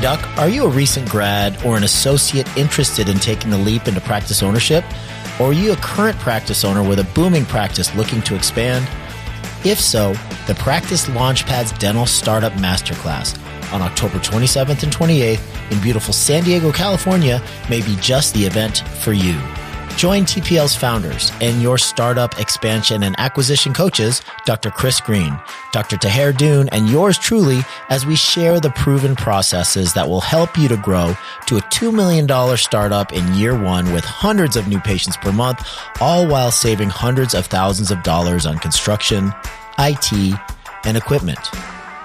Doc, are you a recent grad or an associate interested in taking the leap into practice ownership? Or are you a current practice owner with a booming practice looking to expand? If so, the Practice Launchpad's Dental Startup Masterclass on October 27th and 28th in beautiful San Diego, California may be just the event for you. Join TPL's founders and your startup expansion and acquisition coaches, Dr. Chris Green, Dr. Taher Dune, and yours truly as we share the proven processes that will help you to grow to a $2 million startup in year one with hundreds of new patients per month, all while saving hundreds of thousands of dollars on construction, IT, and equipment.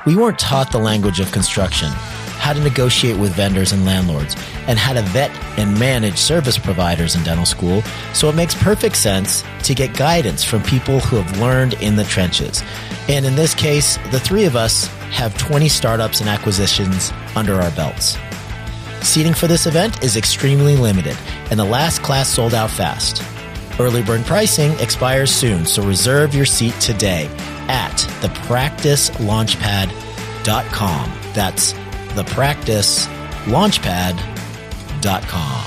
We weren't taught the language of construction, how to negotiate with vendors and landlords, and how to vet and manage service providers in dental school, so it makes perfect sense to get guidance from people who have learned in the trenches. And in this case, the three of us have 20 startups and acquisitions under our belts. Seating for this event is extremely limited, and the last class sold out fast. Early bird pricing expires soon, so reserve your seat today at thepracticelaunchpad.com. That's thepracticelaunchpad.com.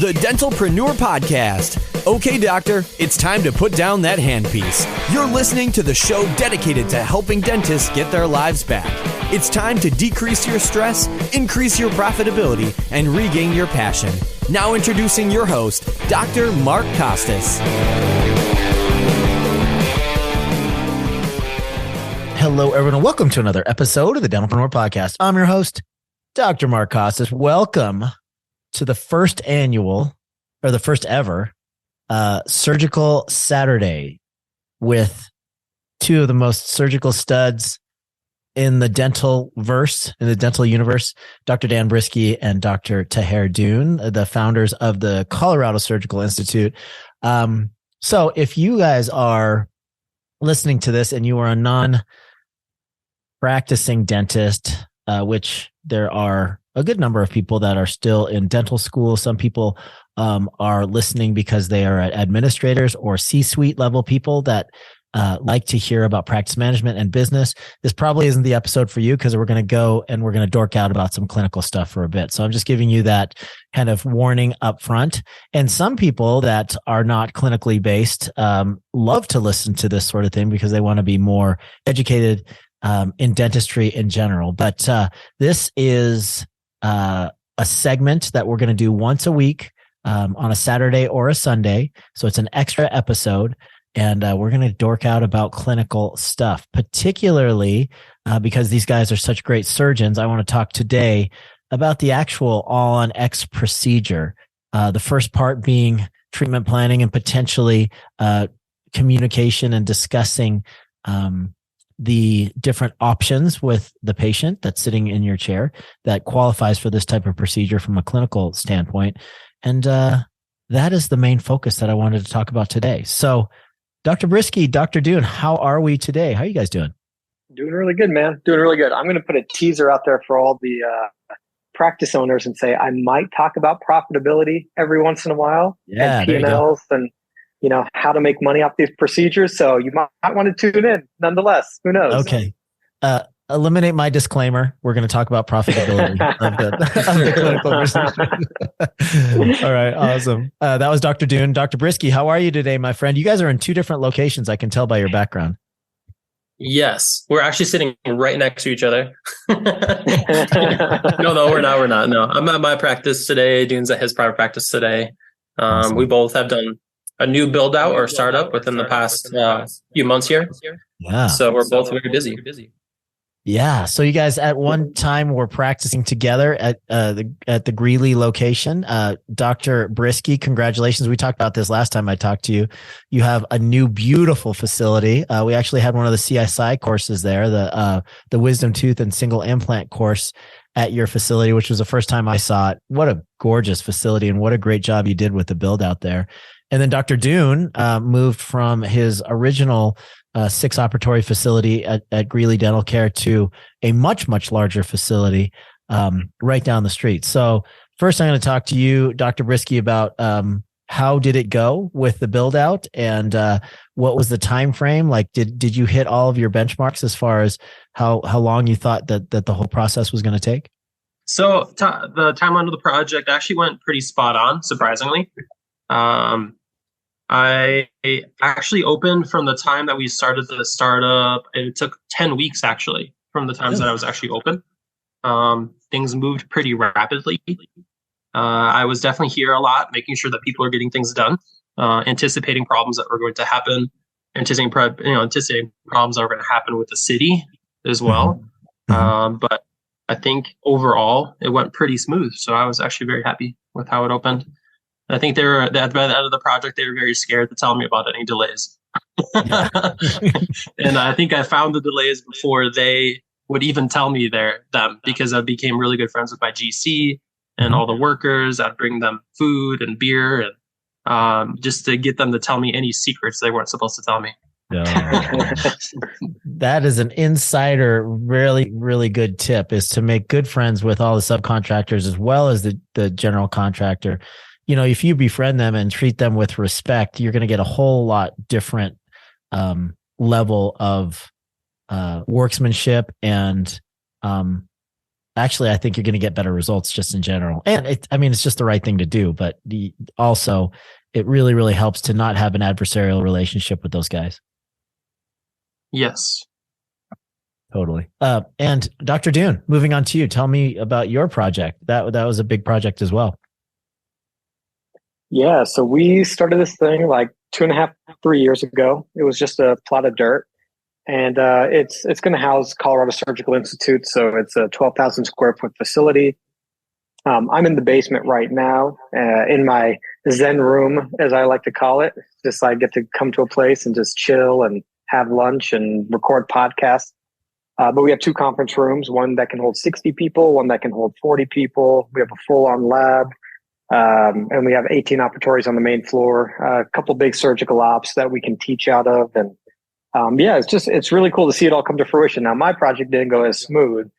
The Dentalpreneur Podcast. Okay, doctor, it's time to put down that handpiece. You're listening to the show dedicated to helping dentists get their lives back. It's time to decrease your stress, increase your profitability, and regain your passion. Now introducing your host, Dr. Mark Costas. Hello, everyone, and welcome to another episode of the Dentalpreneur Podcast. I'm your host, Dr. Mark Costas. Welcome to the first ever Surgical Saturday with two of the most surgical studs in the dental universe, Dr. Dan Brisky and Dr. Taher Dune, the founders of the Colorado Surgical Institute. So if you guys are listening to this and you are a non-practicing dentist, which there are a good number of people that are still in dental school. Some people are listening because they are administrators or C-suite level people that like to hear about practice management and business. This probably isn't the episode for you because we're going to go and we're going to dork out about some clinical stuff for a bit. So I'm just giving you that kind of warning up front. And some people that are not clinically based love to listen to this sort of thing because they want to be more educated in dentistry in general. But this is a segment that we're going to do once a week on a Saturday or a Sunday. So it's an extra episode. And we're going to dork out about clinical stuff, particularly because these guys are such great surgeons. I want to talk today about the actual all-on-X procedure. The first part being treatment planning and potentially communication and discussing the different options with the patient that's sitting in your chair that qualifies for this type of procedure from a clinical standpoint. And that is the main focus that I wanted to talk about today. So, Dr. Brisky, Dr. Dune, how are we today? How are you guys doing? Doing really good, man. Doing really good. I'm going to put a teaser out there for all the practice owners and say I might talk about profitability every once in a while, and P&Ls and how to make money off these procedures. So you might want to tune in nonetheless. Who knows? Okay. Eliminate my disclaimer. We're going to talk about profitability of the clinical procedure. All right. Awesome. That was Dr. Dune. Dr. Brisky, how are you today, my friend? You guys are in two different locations. I can tell by your background. Yes. We're actually sitting right next to each other. No, we're not. No, I'm at my practice today. Dune's at his private practice today. Awesome. We both have done a new build out or startup within the past few months here. Yeah. So we're both very busy. Yeah. So you guys at one time were practicing together at the Greeley location. Dr. Brisky, congratulations. We talked about this last time I talked to you. You have a new beautiful facility. We actually had one of the CSI courses there, the wisdom tooth and single implant course at your facility, which was the first time I saw it. What a gorgeous facility and what a great job you did with the build out there. And then Dr. Dune moved from his original 6-operatory facility at Greeley Dental Care to a much, much larger facility right down the street. So first, I'm going to talk to you, Dr. Brisky, about how did it go with the build out, and what was the time frame? Like, did you hit all of your benchmarks as far as how long you thought that the whole process was going to take? So the timeline of the project actually went pretty spot on, surprisingly. I actually opened from the time that we started the startup. It took 10 weeks actually from the times that I was actually open. Things moved pretty rapidly. I was definitely here a lot, making sure that people are getting things done, anticipating problems that were going to happen, anticipating problems that were going to happen with the city as well. But I think overall it went pretty smooth. So I was actually very happy with how it opened. I think by the end of the project, they were very scared to tell me about any delays. And I think I found the delays before they would even tell me them, because I became really good friends with my GC and all the workers. I'd bring them food and beer, and just to get them to tell me any secrets they weren't supposed to tell me. That is an insider, really, really good tip, is to make good friends with all the subcontractors as well as the general contractor. You know, if you befriend them and treat them with respect, you're going to get a whole lot different level of workmanship. And actually, I think you're going to get better results just in general. And it's just the right thing to do. But also, it really, really helps to not have an adversarial relationship with those guys. Yes. Totally. And Dr. Dune, moving on to you. Tell me about your project. That was a big project as well. Yeah, so we started this thing like 2.5, 3 years ago. It was just a plot of dirt, and it's going to house Colorado Surgical Institute. So it's a 12,000 square foot facility. I'm in the basement right now, in my Zen room, as I like to call it. Just I get to come to a place and just chill and have lunch and record podcasts. But we have 2 conference rooms, one that can hold 60 people, one that can hold 40 people. We have a full-on lab. And we have 18 operatories on the main floor, a couple big surgical ops that we can teach out of. And it's really cool to see it all come to fruition. Now, my project didn't go as smooth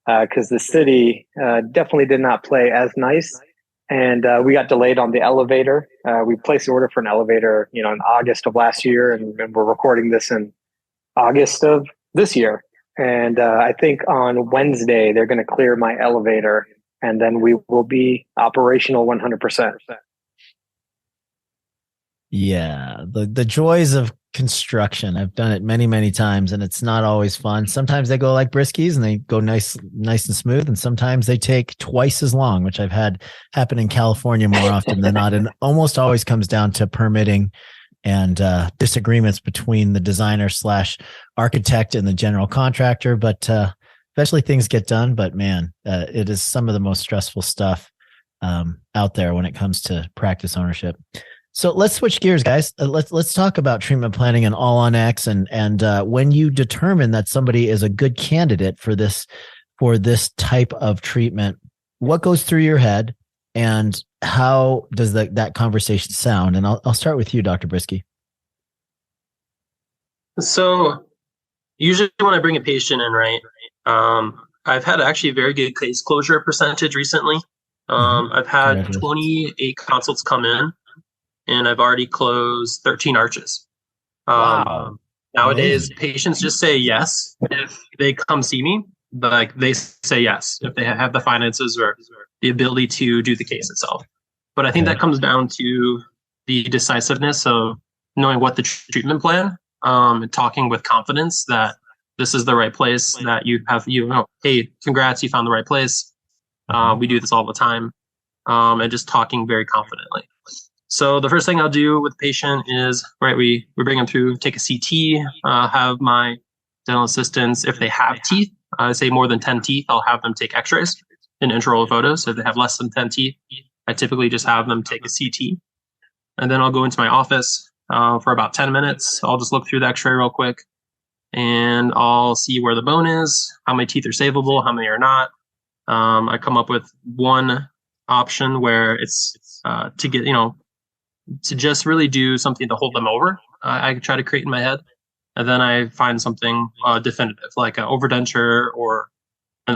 because the city definitely did not play as nice. And we got delayed on the elevator. We placed the order for an elevator, in August of last year, and we're recording this in August of this year. And I think on Wednesday, they're going to clear my elevator, and then we will be operational 100%. Yeah, the joys of construction. I've done it many, many times, and it's not always fun. Sometimes they go like briskies and they go nice and smooth, and sometimes they take twice as long, which I've had happen in California more often than not. And almost always comes down to permitting and disagreements between the designer / architect and the general contractor. But eventually things get done. But man, it is some of the most stressful stuff out there when it comes to practice ownership. So let's switch gears, guys. Let's talk about treatment planning and all on X. And when you determine that somebody is a good candidate for this type of treatment, what goes through your head, and how does that conversation sound? And I'll start with you, Dr. Brisky. So usually when I bring a patient in, right, I've had actually a very good case closure percentage recently. I've had 28 consults come in, and I've already closed 13 arches. Wow. Nowadays, patients just say yes if they come see me. Like, they say yes if they have the finances or the ability to do the case itself. But I think that comes down to the decisiveness of knowing what the treatment plan, and talking with confidence that this is the right place, that hey, congrats, you found the right place. We do this all the time. And just talking very confidently. So the first thing I'll do with the patient is, right, we bring them through, take a CT, have my dental assistants, if they have teeth, I say more than 10 teeth, I'll have them take x-rays and intraoral photos. So if they have less than 10 teeth, I typically just have them take a CT. And then I'll go into my office for about 10 minutes. I'll just look through the x-ray real quick, and I'll see where the bone is, how many teeth are savable, how many are not. I come up with one option where it's to get, to just really do something to hold them over. I try to create in my head, and then I find something definitive, like an overdenture or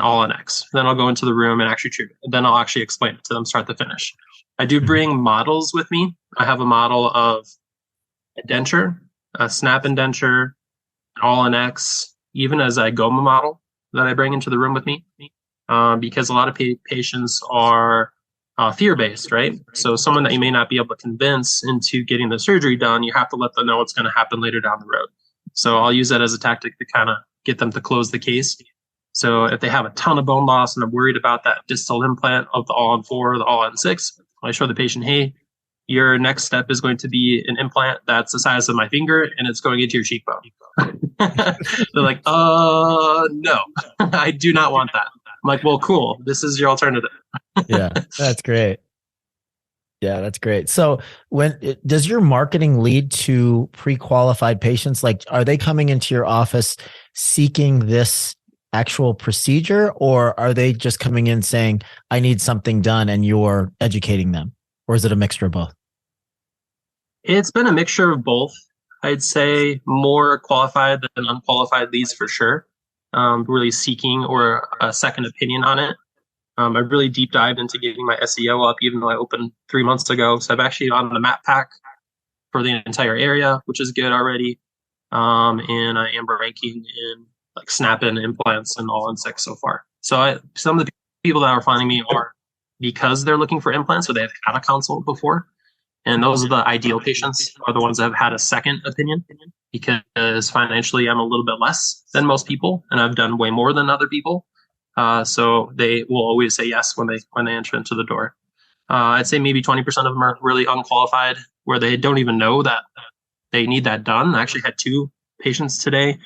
all on X. Then I'll go into the room and actually treat it. Then I'll actually explain it to them start to finish. I do bring models with me. I have a model of a denture, a snap and denture, all on X, even as a GOMA model that I bring into the room with me, because a lot of patients are fear-based, right? So someone that you may not be able to convince into getting the surgery done, you have to let them know what's going to happen later down the road. So I'll use that as a tactic to kind of get them to close the case. So if they have a ton of bone loss and I'm worried about that distal implant of the all-on-4, the all-on-6, I show the patient, hey, your next step is going to be an implant that's the size of my finger and it's going into your cheekbone. They're like, no, I do not want that. I'm like, well, cool. This is your alternative. Yeah, that's great. Yeah, that's great. So does your marketing lead to pre-qualified patients? Like, are they coming into your office seeking this actual procedure, or are they just coming in saying, I need something done, and you're educating them? Or is it a mixture of both? It's been a mixture of both. I'd say more qualified than unqualified leads for sure. Really seeking or a second opinion on it. I really deep dived into getting my SEO up, even though I opened 3 months ago. So I've actually on the map pack for the entire area, which is good already. And I am ranking in like snap-in implants and all on 6 so far. So some of the people that are finding me are because they're looking for implants, so they've had a consult before. And those are the ideal patients, are the ones that have had a second opinion, because financially I'm a little bit less than most people and I've done way more than other people. So they will always say yes when they enter into the door. I'd say maybe 20% of them are really unqualified, where they don't even know that they need that done. I actually had 2 patients today.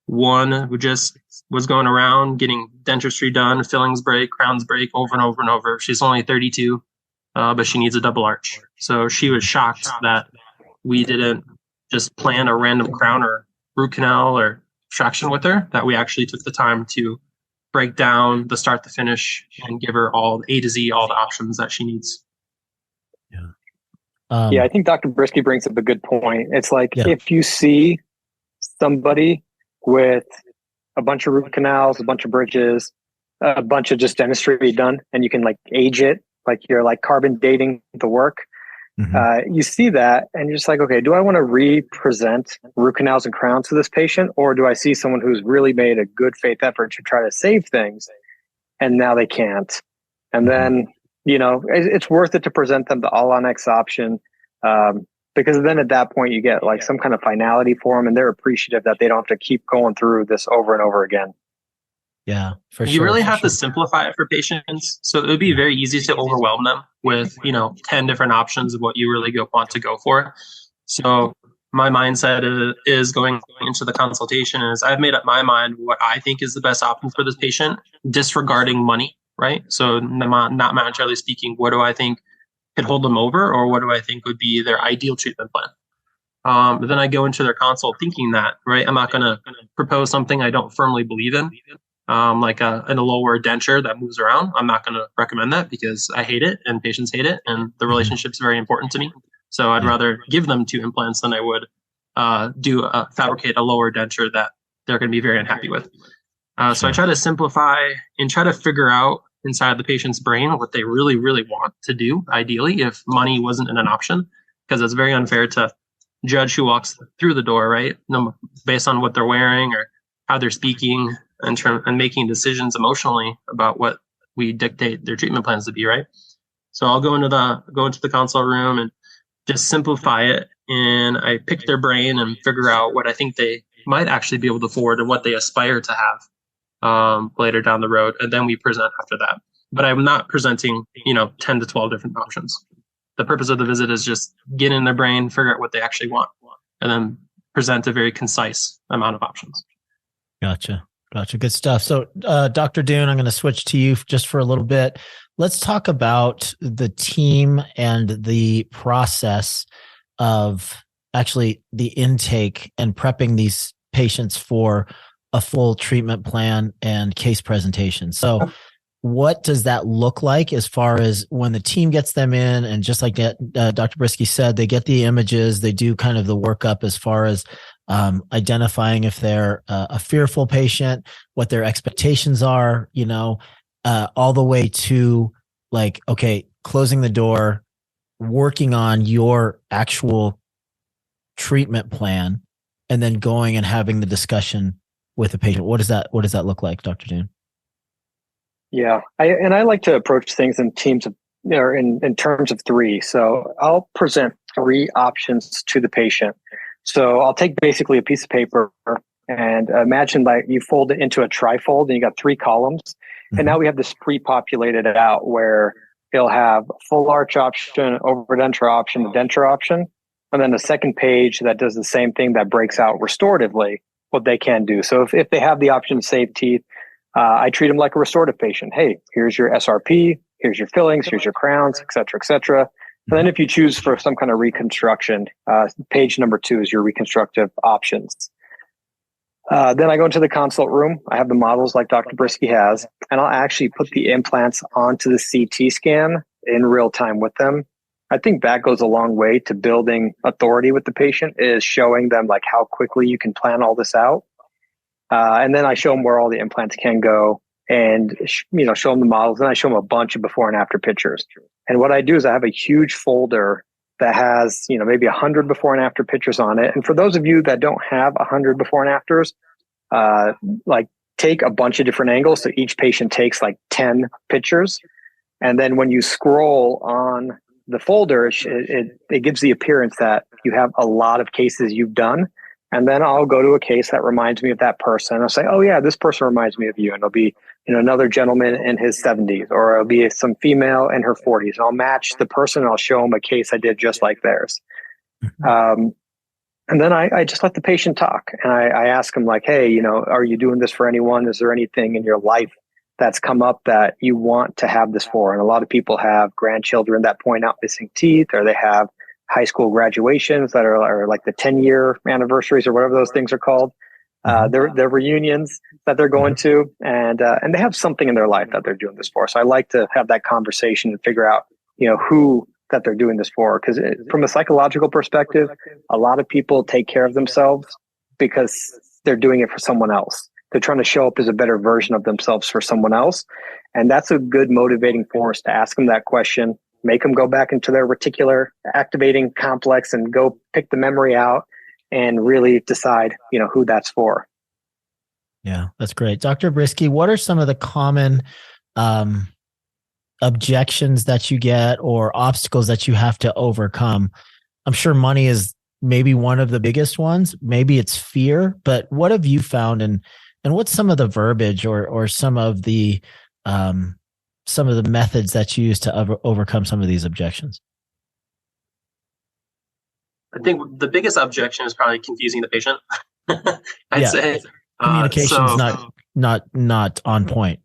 One who just was going around getting dentistry done, fillings break, crowns break over and over and over. She's only 32, but she needs a double arch. So she was shocked that we didn't just plan a random crown or root canal or extraction with her, that we actually took the time to break down the start to finish and give her all A to Z, all the options that she needs. Yeah. I think Dr. Brisky brings up a good point. It's like, if you see somebody with a bunch of root canals, a bunch of bridges, a bunch of just dentistry done, and you can like age it, like you're like carbon dating the work. You see that and you're just like, okay, do I want to represent root canals and crowns to this patient? Or do I see someone who's really made a good faith effort to try to save things and now they can't? And then, it's worth it to present them the all on X option. Because then at that point you get like some kind of finality for them and they're appreciative that they don't have to keep going through this over and over again. Yeah, for sure. You really have to simplify it for patients. So it would be very easy to overwhelm them with, 10 different options of what you really want to go for. So my mindset is going into the consultation is I've made up my mind what I think is the best option for this patient, disregarding money, right? So not monetarily speaking, what do I think could hold them over, or what do I think would be their ideal treatment plan? But then I go into their consult thinking that, right, I'm not going to propose something I don't firmly believe in. Like a lower denture that moves around. I'm not going to recommend that because I hate it and patients hate it, and the relationship's very important to me. So I'd rather give them 2 implants than I would fabricate a lower denture that they're going to be very unhappy with. So I try to simplify and try to figure out inside the patient's brain what they really, really want to do, ideally, if money wasn't an option, because it's very unfair to judge who walks through the door, right? Based on what they're wearing or how they're speaking, and making decisions emotionally about what we dictate their treatment plans to be, right? So I'll go into the consult room and just simplify it, and I pick their brain and figure out what I think they might actually be able to afford and what they aspire to have later down the road, and then we present after that. But I'm not presenting 10 to 12 different options. The purpose of the visit is just get in their brain, figure out what they actually want, and then present a very concise amount of options. Gotcha. Good stuff. So, Dr. Dune, I'm going to switch to you just for a little bit. Let's talk about the team and the process of actually the intake and prepping these patients for a full treatment plan and case presentation. So what does that look like as far as when the team gets them in, and just like Dr. Brisky said, they get the images, they do kind of the workup as far as identifying if they're a fearful patient, what their expectations are, all the way to like, okay, closing the door, working on your actual treatment plan, and then going and having the discussion with the patient. What does that look like, Dr. Dune? Yeah. I like to approach things in teams of, or in terms of three. So I'll present three options to the patient. So I'll take basically a piece of paper and imagine like you fold it into a trifold and you got three columns. Mm-hmm. And now we have this pre-populated out where it'll have full arch option, overdenture option, the denture option. And then the second page that does the same thing that breaks out restoratively what they can do. So if they have the option to save teeth, I treat them like a restorative patient. Hey, here's your SRP, here's your fillings, here's your crowns, et cetera, et cetera. And then if you choose for some kind of reconstruction, page number 2 is your reconstructive options. Then I go into the consult room. I have the models like Dr. Brisky has, and I'll actually put the implants onto the CT scan in real time with them. I think that goes a long way to building authority with the patient, is showing them like how quickly you can plan all this out. And then I show them where all the implants can go and, show them the models. And I show them a bunch of before and after pictures. And what I do is I have a huge folder that has, maybe 100 before and after pictures on it. And for those of you that don't have 100 before and afters, take a bunch of different angles. So each patient takes like 10 pictures. And then when you scroll on the folder, it gives the appearance that you have a lot of cases you've done. And then I'll go to a case that reminds me of that person. I'll say, oh yeah, this person reminds me of you. And it'll be, another gentleman in his 70s, or it'll be some female in her 40s. And I'll match the person and I'll show them a case I did just like theirs. Mm-hmm. And then I just let the patient talk. And I ask them like, hey, are you doing this for anyone? Is there anything in your life that's come up that you want to have this for? And a lot of people have grandchildren that point out missing teeth, or they have high school graduations that are like the 10-year anniversaries or whatever those things are called. They're reunions that they're going to, and they have something in their life that they're doing this for. So I like to have that conversation and figure out, who that they're doing this for. Because from a psychological perspective, a lot of people take care of themselves because they're doing it for someone else. They're trying to show up as a better version of themselves for someone else. And that's a good motivating force to ask them that question, make them go back into their reticular activating complex and go pick the memory out and really decide, who that's for. Yeah, that's great. Dr. Brisky, what are some of the common objections that you get or obstacles that you have to overcome? I'm sure money is maybe one of the biggest ones. Maybe it's fear, but what have you found, and what's some of the verbiage or some of the methods that you use to overcome some of these objections? I think the biggest objection is probably confusing the patient. I'd say communication's not on point.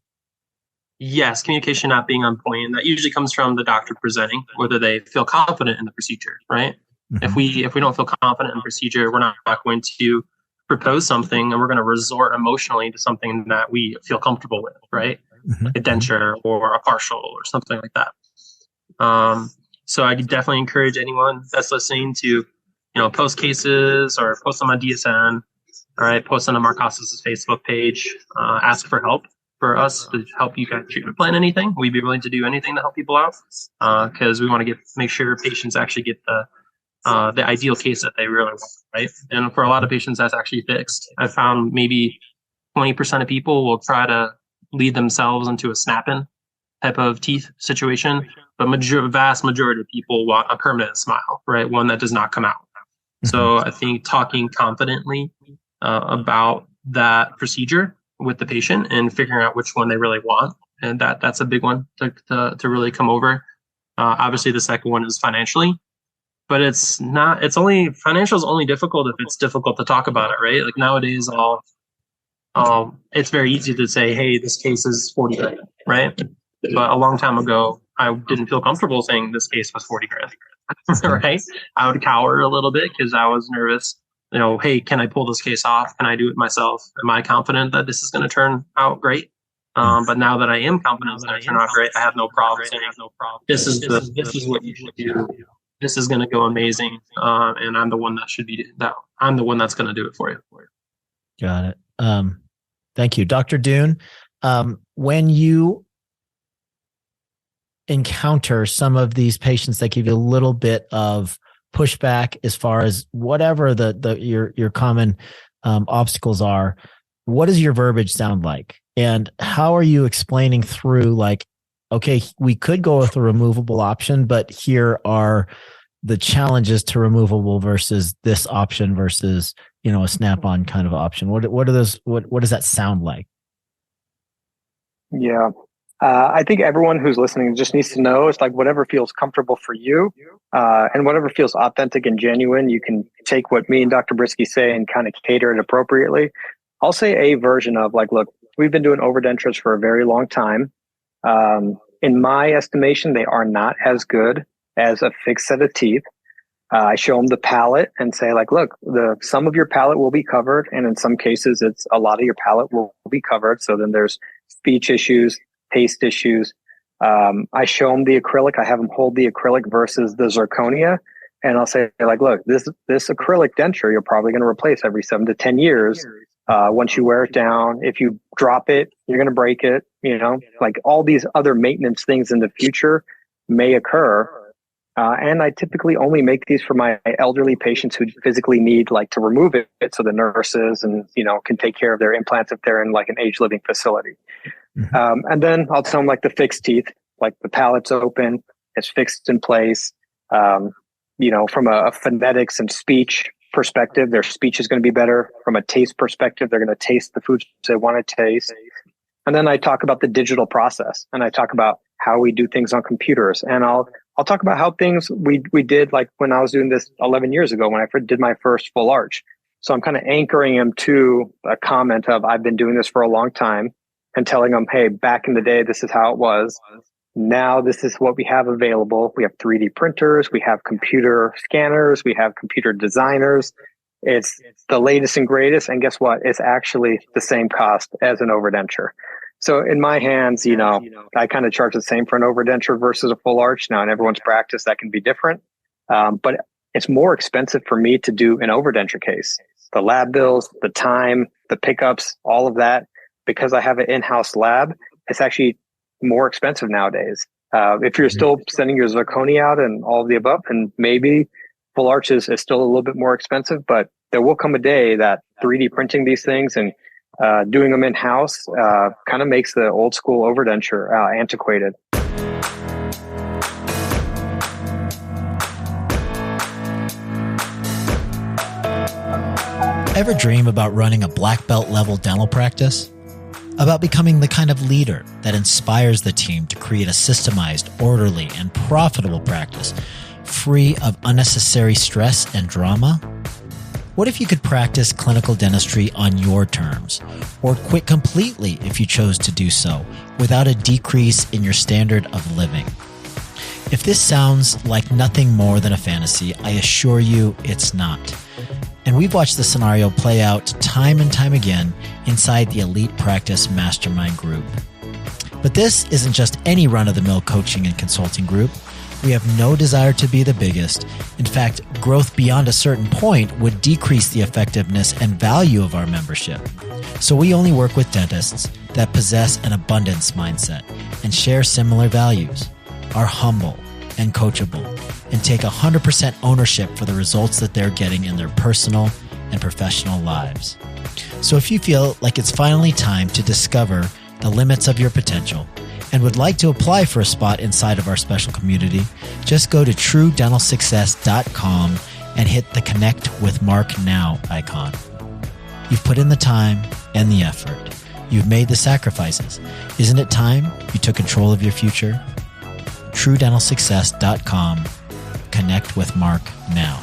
Yes, communication not being on point, and that usually comes from the doctor presenting, whether they feel confident in the procedure, right? Mm-hmm. If we don't feel confident in the procedure, we're not going to propose something, and we're going to resort emotionally to something that we feel comfortable with, right? Mm-hmm. A denture or a partial or something like that. So I definitely encourage anyone that's listening to, post cases or post them on DSN, all right, post on Marcos's Facebook page, ask for help for us to help you guys treatment plan anything. We'd be willing to do anything to help people out, because we want to make sure patients actually get the ideal case that they really want, right? And for a lot of patients, that's actually fixed. I found maybe 20% of people will try to lead themselves into a snap-in type of teeth situation, but vast majority of people want a permanent smile, right? One that does not come out. Mm-hmm. So I think talking confidently about that procedure with the patient and figuring out which one they really want, and that's a big one to really come over. Obviously, the second one is financially, but financial is only difficult if it's difficult to talk about it, right? Like nowadays, it's very easy to say, hey, this case is $40,000, right? But a long time ago, I didn't feel comfortable saying this case was $40,000, right? I would cower a little bit because I was nervous. Hey, can I pull this case off? Can I do it myself? Am I confident that this is going to turn out great? But now that I am confident it's going to turn out great, I have no problem saying, this is what you should do. this is going to go amazing. And I'm the one I'm the one that's going to do it for you. Got it. Thank you, Dr. Dune. When you encounter some of these patients that give you a little bit of pushback as far as whatever your common obstacles are, what does your verbiage sound like? And how are you explaining through, like, okay, we could go with a removable option, but here are the challenges to removable versus this option versus, a snap-on kind of option? What are those? What does that sound like? Yeah. I think everyone who's listening just needs to know it's like whatever feels comfortable for you, and whatever feels authentic and genuine. You can take what me and Dr. Brisky say and kind of cater it appropriately. I'll say a version of like, look, we've been doing overdentures for a very long time. In my estimation, they are not as good as a fixed set of teeth. I show them the palate and say like, look, some of your palate will be covered. And in some cases, it's a lot of your palate will be covered. So then there's speech issues, taste issues. I show them the acrylic. I have them hold the acrylic versus the zirconia. And I'll say like, look, this acrylic denture, you're probably going to replace every 7 to 10 years. Once you wear it down, if you drop it, you're going to break it, like all these other maintenance things in the future may occur. And I typically only make these for my elderly patients who physically need like to remove it so the nurses and, can take care of their implants if they're in like an age living facility. Mm-hmm. And then I'll tell them like the fixed teeth, like the palate's open, it's fixed in place. From a phonetics and speech perspective, their speech is going to be better. From a taste perspective, they're going to taste the foods they want to taste. And then I talk about the digital process, and I talk about how we do things on computers. And I'll talk about how things we did, like when I was doing this 11 years ago, when I did my first full arch. So I'm kind of anchoring them to a comment of, I've been doing this for a long time, and telling them, hey, back in the day, this is how it was. Now this is what we have available. We have 3D printers, we have computer scanners, we have computer designers. It's the latest and greatest. And guess what? It's actually the same cost as an overdenture. So in my hands, I kind of charge the same for an overdenture versus a full arch. Now in everyone's practice, that can be different. But it's more expensive for me to do an overdenture case. The lab bills, the time, the pickups, all of that. Because I have an in-house lab, it's actually more expensive nowadays. If you're still sending your zirconia out and all of the above, and maybe full arches is still a little bit more expensive, but there will come a day that 3D printing these things and doing them in-house kind of makes the old school overdenture antiquated. Ever dream about running a black belt level dental practice? About becoming the kind of leader that inspires the team to create a systemized, orderly, and profitable practice, free of unnecessary stress and drama? What if you could practice clinical dentistry on your terms, or quit completely if you chose to do so, without a decrease in your standard of living? If this sounds like nothing more than a fantasy, I assure you it's not. And we've watched the scenario play out time and time again inside the Elite Practice Mastermind group. But this isn't just any run-of-the-mill coaching and consulting group. We have no desire to be the biggest. In fact, growth beyond a certain point would decrease the effectiveness and value of our membership. So we only work with dentists that possess an abundance mindset and share similar values, are humble and coachable, and take 100% ownership for the results that they're getting in their personal and professional lives. So if you feel like it's finally time to discover the limits of your potential and would like to apply for a spot inside of our special community, just go to truedentalsuccess.com and hit the Connect with Mark Now icon. You've put in the time and the effort. You've made the sacrifices. Isn't it time you took control of your future? truedentalsuccess.com. Connect with Mark now.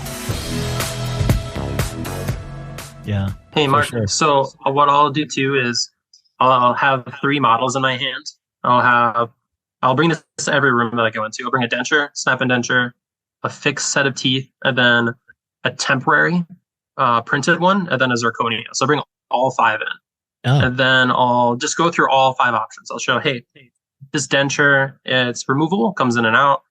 Yeah. Hey, Mark. Sure. So what I'll do too is I'll have 3 models in my hand. I'll bring this to every room that I go into. I'll bring a denture, snap-in denture, a fixed set of teeth, and then a temporary printed one, and then a zirconia. So I'll bring all 5 in. Oh. And then I'll just go through all 5 options. I'll show, hey, this denture, it's removable, comes in and out.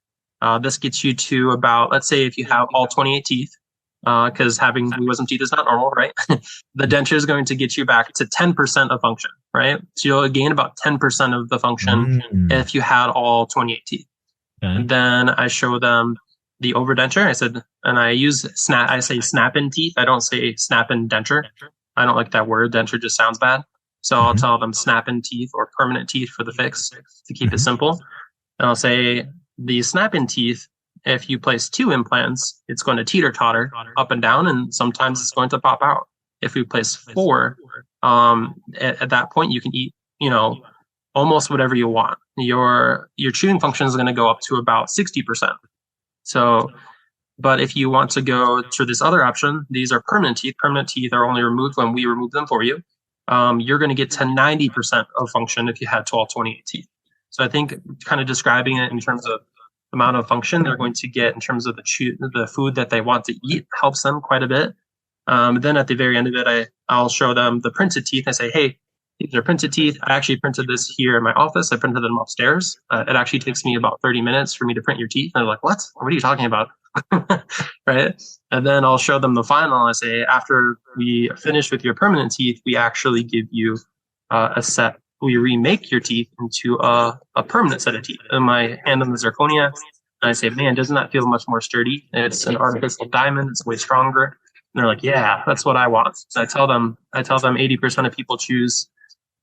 This gets you to about, let's say if you have all 28 teeth, because having wisdom teeth is not normal, right? The denture is going to get you back to 10% of function, right? So you'll gain about 10% of the function if you had all 28 teeth. Okay. Then I show them the overdenture. I said, and I use I say snap-in teeth. I don't say snap-in denture. I don't like that word. Denture just sounds bad. So I'll tell them snap-in teeth or permanent teeth for the fix to keep it simple. And I'll say the snap-in teeth, if you place 2 implants, it's going to teeter-totter up and down, and sometimes it's going to pop out. If we place 4, at that point, you can eat, almost whatever you want. Your chewing function is going to go up to about 60%. So, but if you want to go to this other option, these are permanent teeth. Permanent teeth are only removed when we remove them for you. You're going to get to 90% of function if you had all 28 teeth. So I think kind of describing it in terms of amount of function they're going to get in terms of the food that they want to eat helps them quite a bit. Then at the very end of it, I'll show them the printed teeth. I say, hey, these are printed teeth. I actually printed this here in my office. I printed them upstairs. It actually takes me about 30 minutes for me to print your teeth. And they're like, what? What are you talking about? Right? And then I'll show them the final. I say, after we finish with your permanent teeth, we actually give you a set. We remake your teeth into a permanent set of teeth. And I hand them the zirconia, and I say, man, doesn't that feel much more sturdy? It's an artificial diamond. It's way stronger. And they're like, yeah, that's what I want. So I tell them 80% of people choose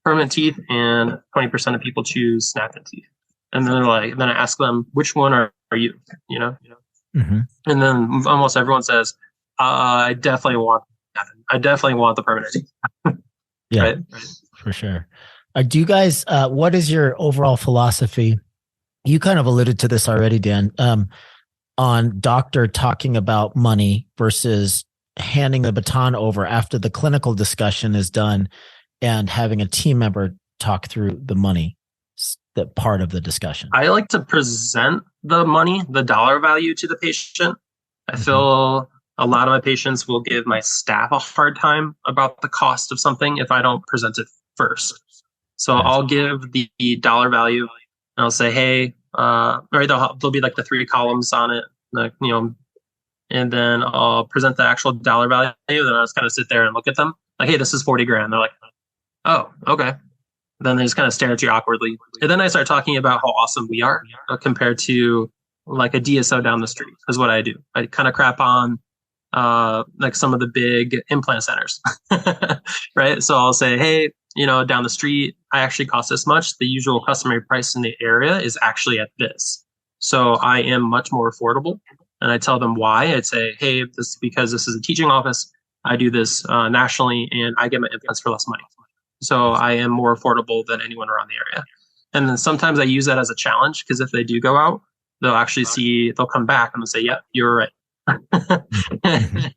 permanent teeth and 20% of people choose snap-in teeth. And then then I ask them, which one are you? And then almost everyone says, I definitely want the permanent teeth. Yeah, right? For sure. Do you guys, what is your overall philosophy? You kind of alluded to this already, Dan, on doctor talking about money versus handing the baton over after the clinical discussion is done and having a team member talk through the money, that part of the discussion. I like to present the money, the dollar value to the patient. I feel a lot of my patients will give my staff a hard time about the cost of something if I don't present it first. So I'll give the dollar value, and I'll say, hey, or there'll be like the 3 columns on it, and then I'll present the actual dollar value. Then I'll just kind of sit there and look at them like, hey, this is 40 grand. They're like, oh, okay. Then they just kind of stare at you awkwardly. And then I start talking about how awesome we are compared to like a DSO down the street is what I do. I kind of crap on like some of the big implant centers, right? So I'll say, hey, down the street, I actually cost this much. The usual customary price in the area is actually at this. So I am much more affordable. And I tell them why. I'd say, hey, this is because this is a teaching office. I do this nationally, and I get my implants for less money. So I am more affordable than anyone around the area. And then sometimes I use that as a challenge, because if they do go out, they'll come back and they'll say, yeah, you're right.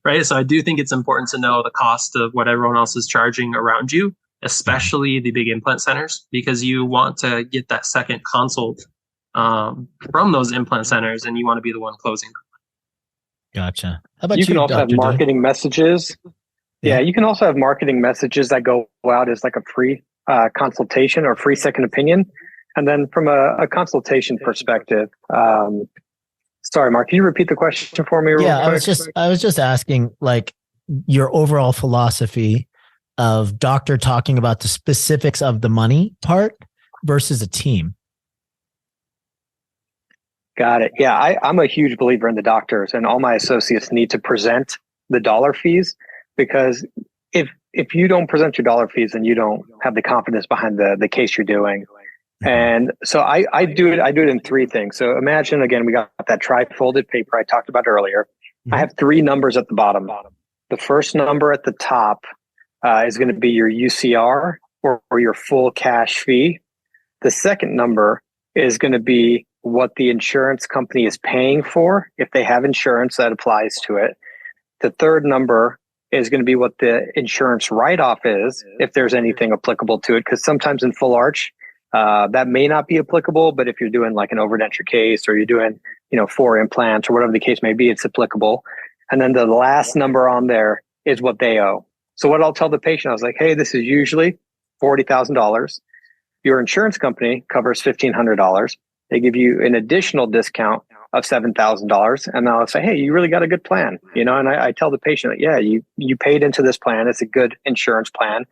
Right. So I do think it's important to know the cost of what everyone else is charging around you, especially the big implant centers, because you want to get that second consult from those implant centers, and you want to be the one closing. Gotcha. How about you can also have marketing messages. Yeah, you can also have marketing messages that go out as like a free consultation or free second opinion. And then from a consultation perspective, sorry, Mark, can you repeat the question for me? Yeah, I was just asking like your overall philosophy of doctor talking about the specifics of the money part versus a team. Got it. Yeah, I'm a huge believer in the doctors, and all my associates need to present the dollar fees, because if you don't present your dollar fees, then you don't have the confidence behind the case you're doing. And so I do it in 3 things. So imagine, again, we got that tri-folded paper I talked about earlier. I have 3 numbers at the bottom. The first number at the top is going to be your UCR or your full cash fee. The second number is going to be what the insurance company is paying for. If they have insurance, that applies to it. The third number is going to be what the insurance write-off is, if there's anything applicable to it. Because sometimes in full arch, that may not be applicable, but if you're doing like an overdenture case, or you're doing, 4 implants or whatever the case may be, it's applicable. And then the last number on there is what they owe. So what I'll tell the patient, I was like, hey, this is usually $40,000. Your insurance company covers $1,500. They give you an additional discount of $7,000. And I'll say, hey, you really got a good plan, you know? And I tell the patient, yeah, you paid into this plan. It's a good insurance plan.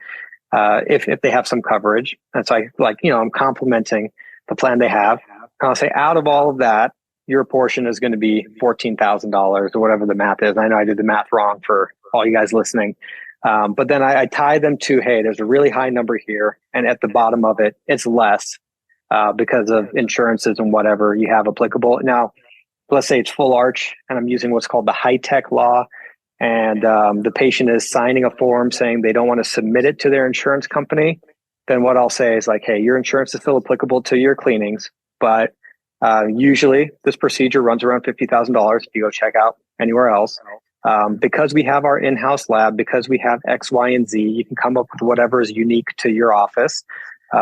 If they have some coverage. And so I'm complimenting the plan they have. And I'll say, out of all of that, your portion is going to be $14,000 or whatever the math is. I know I did the math wrong for all you guys listening. But then I tie them to, hey, there's a really high number here. And at the bottom of it, it's less because of insurances and whatever you have applicable. Now, let's say it's full arch and I'm using what's called the high-tech law. And the patient is signing a form saying they don't want to submit it to their insurance company. Then what I'll say is like, hey, your insurance is still applicable to your cleanings, but usually this procedure runs around $50,000 if you go check out anywhere else. Because we have our in-house lab, because we have X, Y, and Z, you can come up with whatever is unique to your office.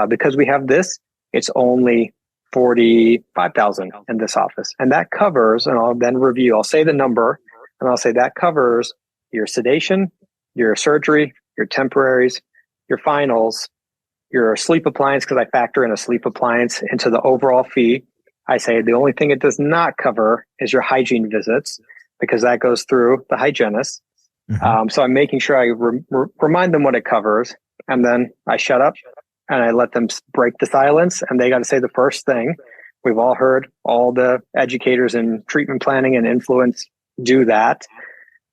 Because we have this, it's only $45,000 in this office. And that covers, and I'll then review, I'll say the number, and I'll say that covers your sedation, your surgery, your temporaries, your finals, your sleep appliance, because I factor in a sleep appliance into the overall fee. I say the only thing it does not cover is your hygiene visits, because that goes through the hygienist. Mm-hmm. So I'm making sure I remind them what it covers, and then I shut up and I let them break the silence, and they got to say the first thing. We've all heard all the educators in treatment planning and influence do that.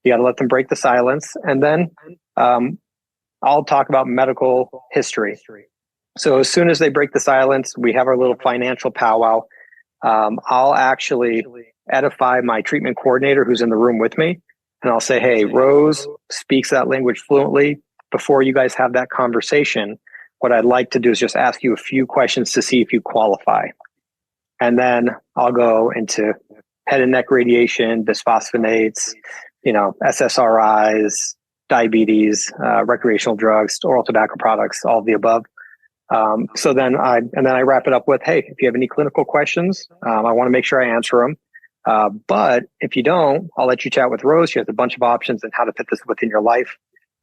You got to let them break the silence, and then I'll talk about medical history. So as soon as they break the silence, we have our little financial powwow. I'll actually edify my treatment coordinator who's in the room with me. And I'll say, hey, Rose speaks that language fluently. Before you guys have that conversation, what I'd like to do is just ask you a few questions to see if you qualify. And then I'll go into head and neck radiation, bisphosphonates, SSRIs, diabetes, recreational drugs, oral tobacco products, all of the above. So then I wrap it up with, hey, if you have any clinical questions, I want to make sure I answer them. But if you don't, I'll let you chat with Rose. She has a bunch of options on how to fit this within your life.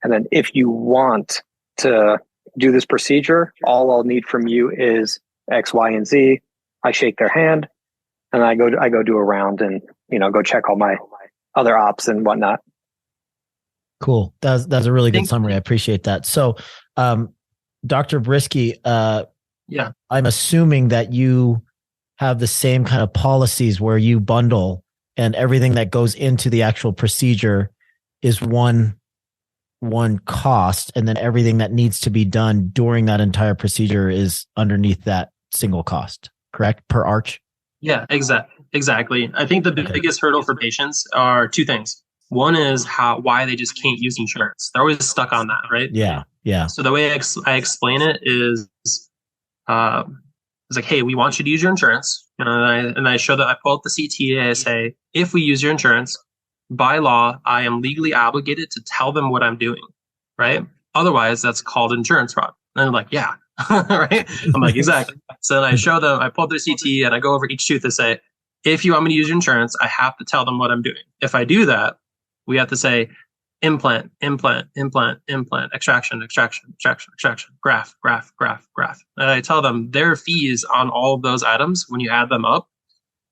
And then if you want to do this procedure, all I'll need from you is X, Y, and Z. I shake their hand and I go do a round and, go check all my other ops and whatnot. Cool. That's a really good summary. I appreciate that. So, Dr. Brisky, I'm assuming that you have the same kind of policies where you bundle and everything that goes into the actual procedure is one cost, and then everything that needs to be done during that entire procedure is underneath that single cost, correct? Per arch? Yeah, exactly. I think the biggest hurdle for patients are two things. One is why they just can't use insurance. They're always stuck on that, right? Yeah. So the way I explain it is, it's like, hey, we want you to use your insurance. And I show that I pull up the CT and I say, if we use your insurance, by law, I am legally obligated to tell them what I'm doing, right? Otherwise, that's called insurance fraud. And they're like, yeah, right? I'm like, exactly. So then I show them, I pull up their CT and I go over each tooth and say, if you want me to use your insurance, I have to tell them what I'm doing. If I do that, we have to say implant, extraction, graft. And I tell them their fees on all of those items, when you add them up,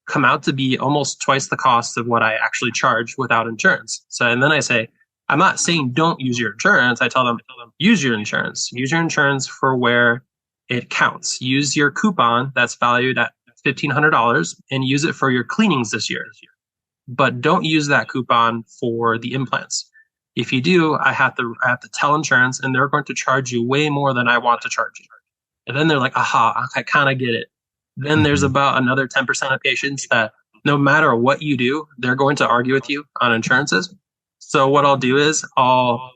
come out to be almost twice the cost of what I actually charge without insurance. So, and then I say, I'm not saying don't use your insurance. I tell them, use your insurance. Use your insurance for where it counts. Use your coupon that's valued at $1,500 and use it for your cleanings this year. But don't use that coupon for the implants. If you do, I have to tell insurance, and they're going to charge you way more than I want to charge you. And then they're like, aha, I kind of get it. Then there's about another 10% of patients that no matter what you do, they're going to argue with you on insurances. So what I'll do is I'll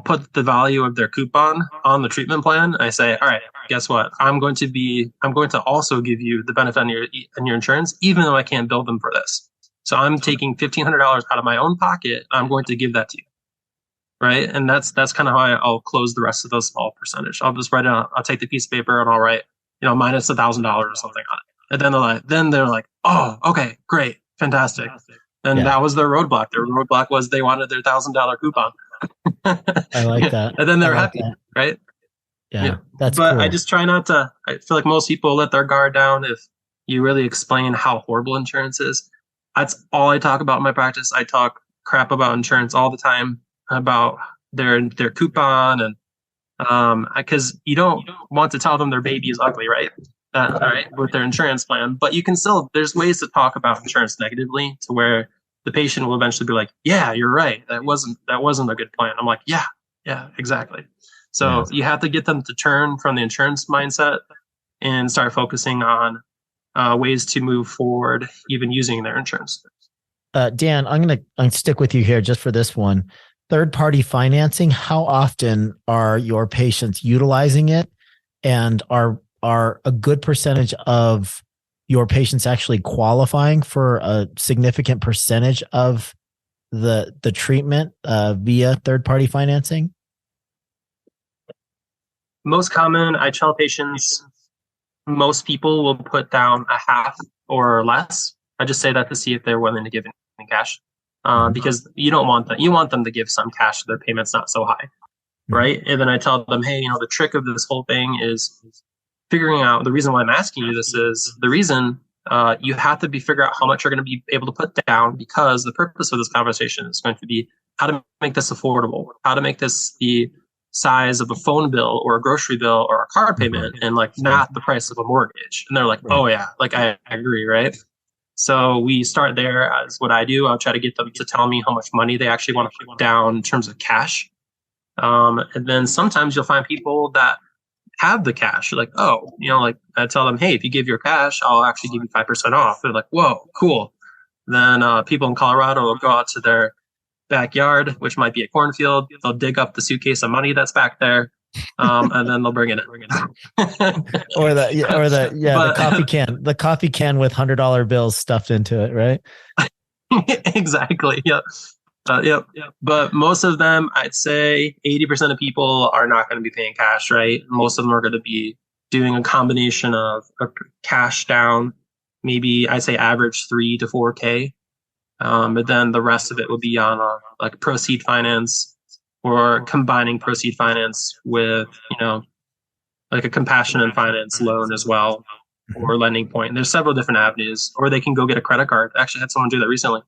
put the value of their coupon on the treatment plan. I say, all right, guess what? I'm going to also give you the benefit on your insurance, even though I can't bill them for this. So I'm taking $1,500 out of my own pocket. I'm going to give that to you. Right. And that's kind of how I'll close the rest of those small percentage. I'll just write it on, I'll take the piece of paper and I'll write, minus $1,000 or something on it. And then they're like, oh, okay, great. Fantastic. And that was their roadblock. Their roadblock was they wanted their $1,000 coupon. I like that. And then they're happy. That. Right. Yeah. That's but cool. I just try not to, I feel like most people let their guard down if you really explain how horrible insurance is. That's all I talk about in my practice. I talk crap about insurance all the time, about their coupon, and because you don't want to tell them their baby is ugly, right? All right, with their insurance plan, but you can still, there's ways to talk about insurance negatively to where the patient will eventually be like, yeah, you're right. That wasn't a good plan. I'm like, yeah, exactly. So you have to get them to turn from the insurance mindset and start focusing on ways to move forward, even using their insurance. Dan, I'm going to stick with you here just for this one. Third-party financing, how often are your patients utilizing it? And are a good percentage of your patients actually qualifying for a significant percentage of the treatment via third-party financing? Most common, I tell patients, most people will put down a half or less. I just say that to see if they're willing to give in cash, because you don't want that. You want them to give some cash so their payment's not so high, right? And then I tell them, hey, the trick of this whole thing is figuring out, the reason why I'm asking you this is the reason you have to figure out how much you're going to be able to put down, because the purpose of this conversation is going to be how to make this affordable, how to make this the size of a phone bill or a grocery bill or a car payment, and not the price of a mortgage. And they're like, oh yeah, I agree, right? So we start there. As what I do, I'll try to get them to tell me how much money they actually want to put down in terms of cash. And then sometimes you'll find people that have the cash. Like, I tell them, hey, if you give your cash, I'll actually give you 5% off. They're like, whoa, cool. Then people in Colorado will go out to their backyard, which might be a cornfield. They'll dig up the suitcase of money that's back there, and then they'll bring it in. or the coffee can with $100 bills stuffed into it, right? Exactly. Yep. Yep. But most of them, I'd say 80% of people are not going to be paying cash, right? Most of them are going to be doing a combination of a cash down, maybe I say average 3 to 4K. But then the rest of it will be on proceed finance, or combining proceed finance with, a compassionate finance loan as well, or lending point. There's several different avenues, or they can go get a credit card. I actually had someone do that recently.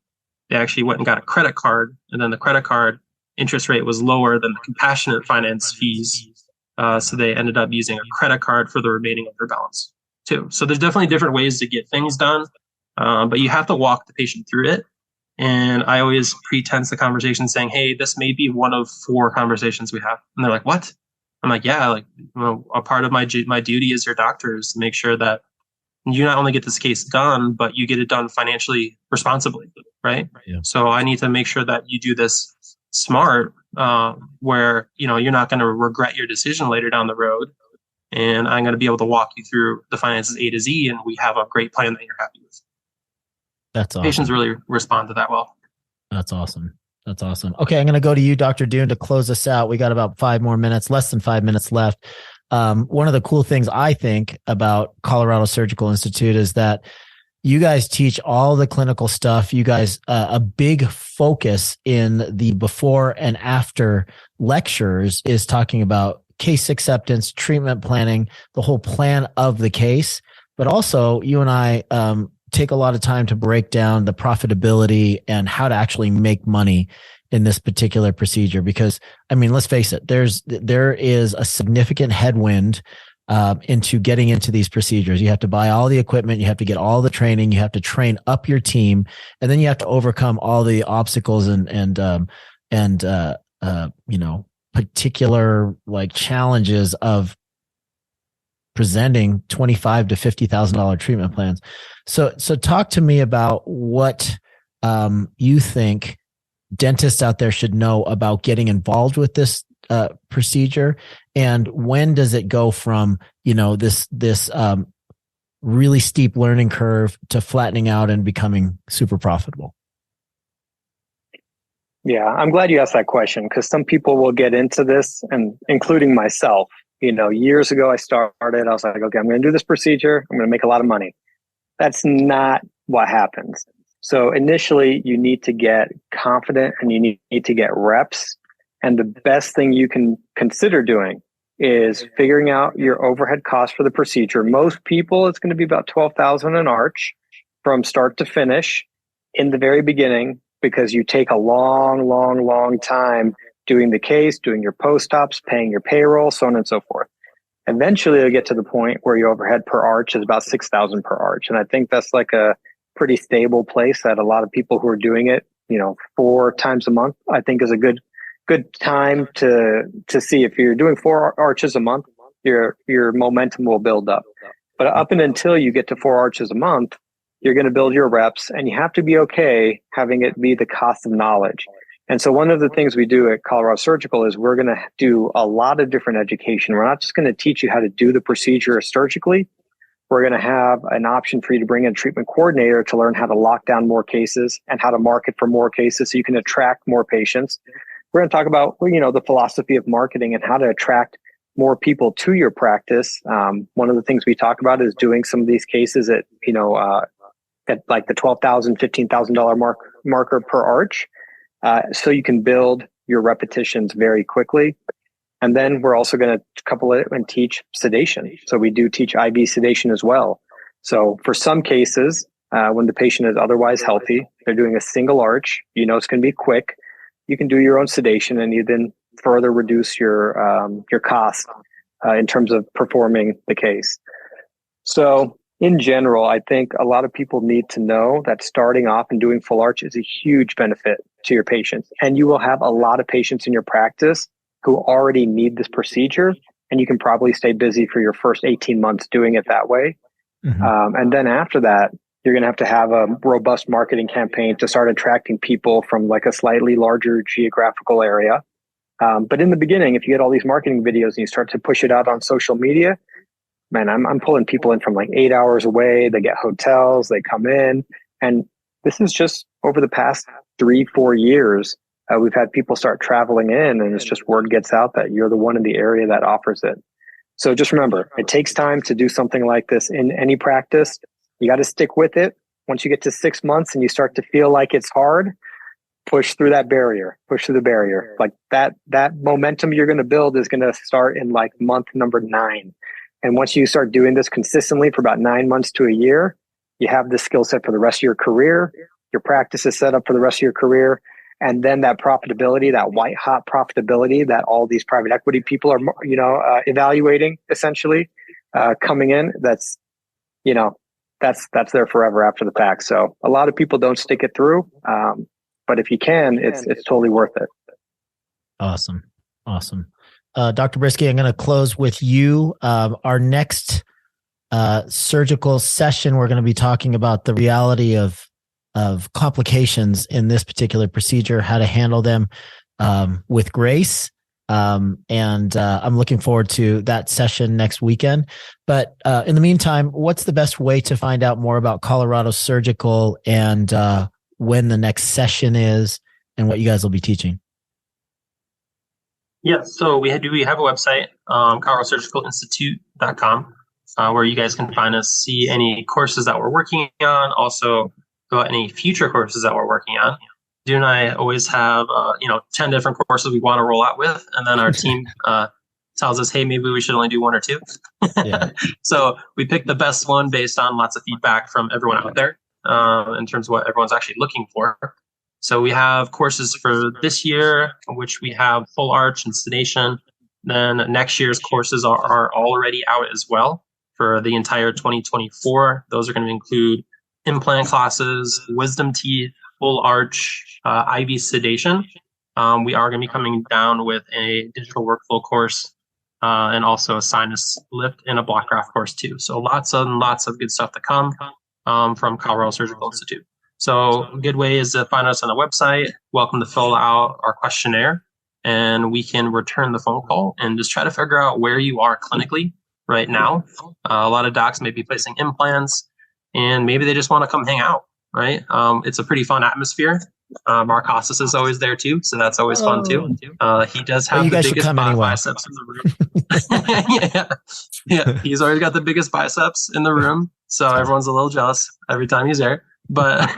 They actually went and got a credit card, and then the credit card interest rate was lower than the compassionate finance fees. So they ended up using a credit card for the remaining of their balance too. So there's definitely different ways to get things done, but you have to walk the patient through it. And I always pretense the conversation saying, hey, this may be one of 4 conversations we have. And they're like, what? I'm like, yeah, a part of my duty as your doctor is to make sure that you not only get this case done, but you get it done financially responsibly, right? Yeah. So I need to make sure that you do this smart, where, you're not going to regret your decision later down the road. And I'm going to be able to walk you through the finances A to Z, and we have a great plan that you're happy with. That's awesome. Patients really respond to that well. That's awesome. Okay, I'm going to go to you, Dr. Dune, to close us out. We got about 5 more minutes, less than 5 minutes left. One of the cool things I think about Colorado Surgical Institute is that you guys teach all the clinical stuff. You guys, a big focus in the before and after lectures is talking about case acceptance, treatment planning, the whole plan of the case. But also you and I, take a lot of time to break down the profitability and how to actually make money in this particular procedure. Because, let's face it, there is a significant headwind into getting into these procedures. You have to buy all the equipment, you have to get all the training, you have to train up your team, and then you have to overcome all the obstacles and particular challenges of presenting $25,000 to $50,000 treatment plans. So talk to me about what you think dentists out there should know about getting involved with this procedure, and when does it go from this really steep learning curve to flattening out and becoming super profitable? Yeah, I'm glad you asked that question, because some people will get into this, and including myself. Years ago I started, I was like, okay, I'm going to do this procedure. I'm going to make a lot of money. That's not what happens. So initially you need to get confident and you need to get reps. And the best thing you can consider doing is figuring out your overhead costs for the procedure. Most people, it's going to be about $12,000 an arch from start to finish. in the very beginning, because you take a long time doing the case, doing your post-ops, paying your payroll, so on and so forth. Eventually, you'll get to the point where your overhead per arch is about $6,000 per arch. And I think that's like a pretty stable place that a lot of people who are doing it, 4 times a month, I think is a good time to see. If you're doing 4 arches a month, your momentum will build up. But up and until you get to 4 arches a month, you're going to build your reps, and you have to be okay having it be the cost of knowledge. And so one of the things we do at Colorado Surgical is we're going to do a lot of different education. We're not just going to teach you how to do the procedure surgically. We're going to have an option for you to bring in a treatment coordinator to learn how to lock down more cases and how to market for more cases so you can attract more patients. We're going to talk about, the philosophy of marketing and how to attract more people to your practice. One of the things we talk about is doing some of these cases at like the $12,000, $15,000 marker per arch. So you can build your repetitions very quickly. And then we're also going to couple it and teach sedation. So we do teach IV sedation as well. So for some cases, when the patient is otherwise healthy, they're doing a single arch, it's going to be quick. You can do your own sedation, and you then further reduce your cost in terms of performing the case. So in general, I think a lot of people need to know that starting off and doing full arch is a huge benefit to your patients. And you will have a lot of patients in your practice who already need this procedure, and you can probably stay busy for your first 18 months doing it that way. Mm-hmm. And then after that, you're going to have a robust marketing campaign to start attracting people from like a slightly larger geographical area. But in the beginning, if you get all these marketing videos and you start to push it out on social media, man, I'm pulling people in from like 8 hours away. They get hotels, they come in. And this is just over the past 3-4 years. We've had people start traveling in, and it's just word gets out that you're the one in the area that offers it. So just remember, it takes time to do something like this in any practice. You got to stick with it. Once you get to 6 months and you start to feel like it's hard, push through the barrier. Like that momentum you're going to build is going to start in like month number 9. And once you start doing this consistently for about 9 months to a year, you have the skill set for the rest of your career. Your practice is set up for the rest of your career. And then that profitability, that white hot profitability that all these private equity people are, evaluating essentially, coming in, that's there forever after the fact. So a lot of people don't stick it through. But if you can, it's totally worth it. Awesome. Dr. Brisky, I'm going to close with you. Our next surgical session, we're going to be talking about the reality of complications in this particular procedure, how to handle them with grace. And I'm looking forward to that session next weekend. But in the meantime, what's the best way to find out more about Colorado Surgical and when the next session is and what you guys will be teaching? Yeah, so we have a website, coloradosurgicalinstitute.com, where you guys can find us, see any courses that we're working on, also about any future courses that we're working on. Dude and I always have 10 different courses we want to roll out with, and then our team tells us, hey, maybe we should only do 1 or 2. Yeah. So we pick the best one based on lots of feedback from everyone out there in terms of what everyone's actually looking for. So we have courses for this year, which we have full arch and sedation. Then next year's courses are already out as well for the entire 2024. Those are going to include implant classes, wisdom teeth, full arch, IV sedation. We are going to be coming down with a digital workflow course and also a sinus lift and a block graft course too. So lots of good stuff to come from Colorado Surgical Institute. So a good way is to find us on the website. Welcome to fill out our questionnaire, and we can return the phone call and just try to figure out where you are clinically right now. A lot of docs may be placing implants, and maybe they just want to come hang out, right? It's a pretty fun atmosphere. Marcossis is always there too, so that's always fun too. He does have the biggest biceps in the room. yeah, he's always got the biggest biceps in the room, so everyone's a little jealous every time he's there. But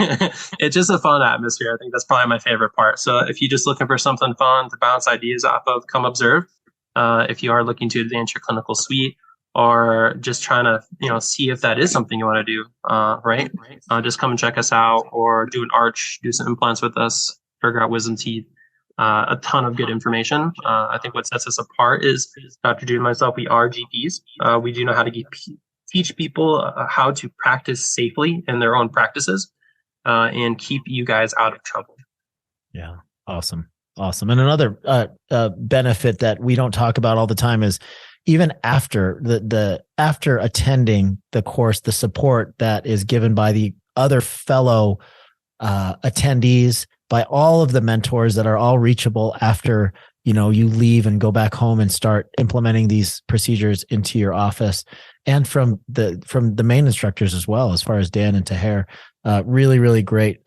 it's just a fun atmosphere. I think that's probably my favorite part. So if you're just looking for something fun to bounce ideas off of, come observe. If you are looking to advance your clinical suite, are just trying to, see if that is something you want to do, right? Just come and check us out, or do an arch, do some implants with us, figure out wisdom teeth. A ton of good information. I think what sets us apart is Dr. Jude and myself, we are GPs. We do know how to teach people how to practice safely in their own practices and keep you guys out of trouble. Yeah. Awesome. And another benefit that we don't talk about all the time is even after after attending the course, the support that is given by the other fellow attendees, by all of the mentors that are all reachable after, you leave and go back home and start implementing these procedures into your office, and from the main instructors as well, as far as Dan and Taher, really, really great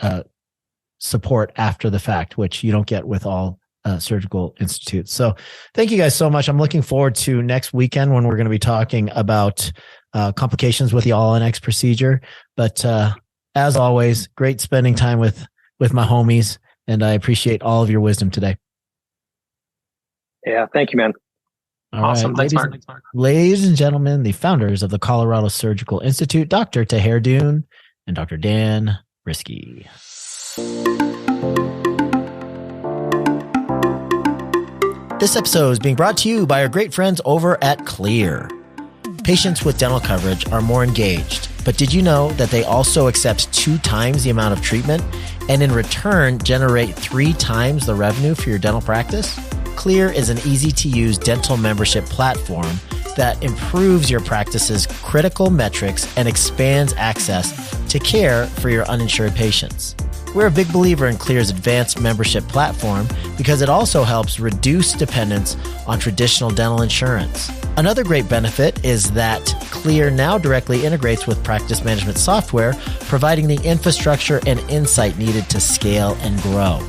support after the fact, which you don't get with all surgical institutes. So thank you guys so much. I'm looking forward to next weekend when we're going to be talking about complications with the All-on-X procedure. But as always, great spending time with my homies, and I appreciate all of your wisdom today. Yeah, thank you, man. Awesome. Right. Thanks, Mark. Ladies and gentlemen, the founders of the Colorado Surgical Institute, Dr. Taher Dune and Dr. Dan Risky. This episode is being brought to you by our great friends over at Clear. Patients with dental coverage are more engaged, but did you know that they also accept 2 times the amount of treatment and in return generate 3 times the revenue for your dental practice? Clear is an easy-to-use dental membership platform that improves your practice's critical metrics and expands access to care for your uninsured patients. We're a big believer in Clear's advanced membership platform because it also helps reduce dependence on traditional dental insurance. Another great benefit is that Clear now directly integrates with practice management software, providing the infrastructure and insight needed to scale and grow.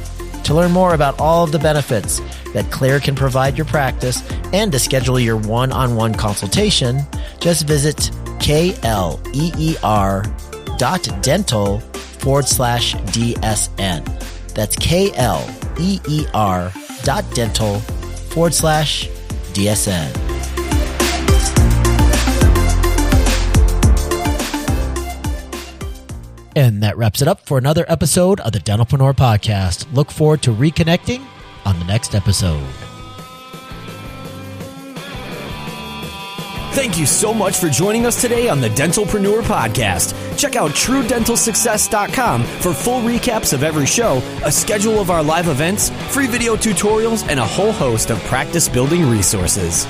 To learn more about all of the benefits that Clear can provide your practice and to schedule your one-on-one consultation, just visit kleer.dental/DSN. That's kleer.dental/DSN. And that wraps it up for another episode of the Dentalpreneur Podcast. Look forward to reconnecting on the next episode. Thank you so much for joining us today on the Dentalpreneur Podcast. Check out TrueDentalSuccess.com for full recaps of every show, a schedule of our live events, free video tutorials, and a whole host of practice building resources.